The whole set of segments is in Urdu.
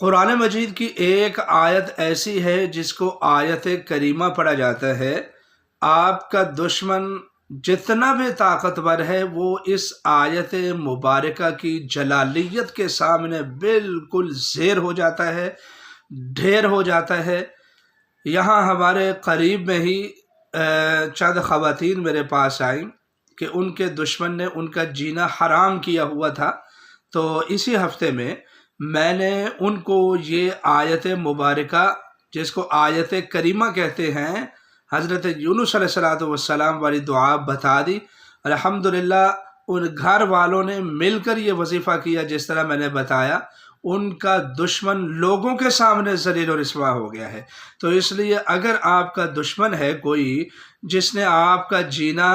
قرآن مجید کی ایک آیت ایسی ہے جس کو آیت کریمہ پڑھا جاتا ہے، آپ کا دشمن جتنا بھی طاقتور ہے وہ اس آیت مبارکہ کی جلالیت کے سامنے بالکل زیر ہو جاتا ہے، ڈھیر ہو جاتا ہے۔ یہاں ہمارے قریب میں ہی چند خواتین میرے پاس آئیں کہ ان کے دشمن نے ان کا جینا حرام کیا ہوا تھا، تو اسی ہفتے میں نے ان کو یہ آیت مبارکہ جس کو آیت کریمہ کہتے ہیں، حضرت یونس علیہ السلام والی دعا بتا دی۔ الحمدللہ ان گھر والوں نے مل کر یہ وظیفہ کیا جس طرح میں نے بتایا، ان کا دشمن لوگوں کے سامنے ذلیل و رسوا ہو گیا ہے۔ تو اس لیے اگر آپ کا دشمن ہے کوئی جس نے آپ کا جینا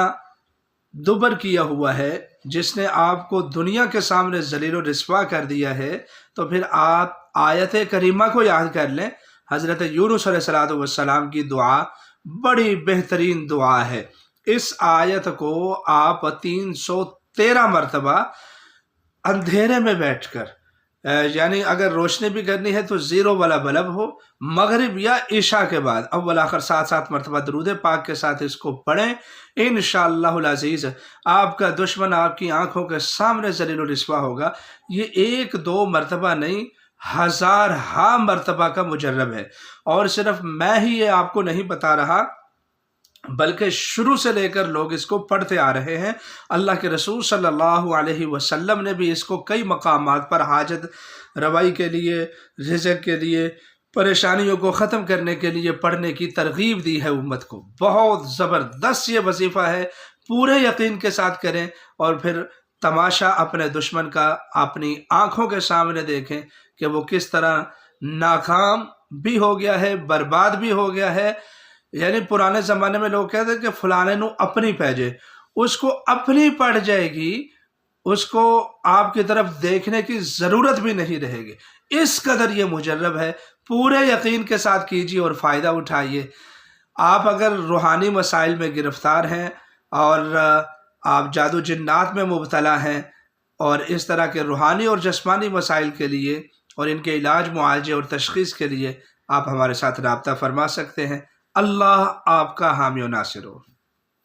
دبر کیا ہوا ہے، جس نے آپ کو دنیا کے سامنے ذلیل و رسوا کر دیا ہے، تو پھر آپ آیت کریمہ کو یاد کر لیں۔ حضرت یونس علیہ السلام کی دعا بڑی بہترین دعا ہے۔ اس آیت کو آپ 313 مرتبہ اندھیرے میں بیٹھ کر، یعنی اگر روشنی بھی کرنی ہے تو زیرو والا بلب ہو، مغرب یا عشاء کے بعد اول آخر 7 مرتبہ درود پاک کے ساتھ اس کو پڑھیں، انشاءاللہ العزیز آپ کا دشمن آپ کی آنکھوں کے سامنے ذلیل و رسوا ہوگا۔ یہ 1-2 مرتبہ نہیں، ہزارہا مرتبہ کا مجرب ہے، اور صرف میں ہی یہ آپ کو نہیں بتا رہا بلکہ شروع سے لے کر لوگ اس کو پڑھتے آ رہے ہیں۔ اللہ کے رسول صلی اللہ علیہ وسلم نے بھی اس کو کئی مقامات پر حاجت روائی کے لیے، رزق کے لیے، پریشانیوں کو ختم کرنے کے لیے پڑھنے کی ترغیب دی ہے امت کو۔ بہت زبردست یہ وظیفہ ہے، پورے یقین کے ساتھ کریں، اور پھر تماشا اپنے دشمن کا اپنی آنکھوں کے سامنے دیکھیں کہ وہ کس طرح ناکام بھی ہو گیا ہے، برباد بھی ہو گیا ہے۔ یعنی پرانے زمانے میں لوگ کہتے ہیں کہ فلانے نو اپنی پیجے، اس کو اپنی پڑ جائے گی، اس کو آپ کی طرف دیکھنے کی ضرورت بھی نہیں رہے گی، اس قدر یہ مجرب ہے۔ پورے یقین کے ساتھ کیجیے اور فائدہ اٹھائیے۔ آپ اگر روحانی مسائل میں گرفتار ہیں اور آپ جادو جنات میں مبتلا ہیں، اور اس طرح کے روحانی اور جسمانی مسائل کے لیے اور ان کے علاج، معالجے اور تشخیص کے لیے آپ ہمارے ساتھ رابطہ فرما سکتے ہیں۔ اللہ آپ کا حامی و ناصر ہو۔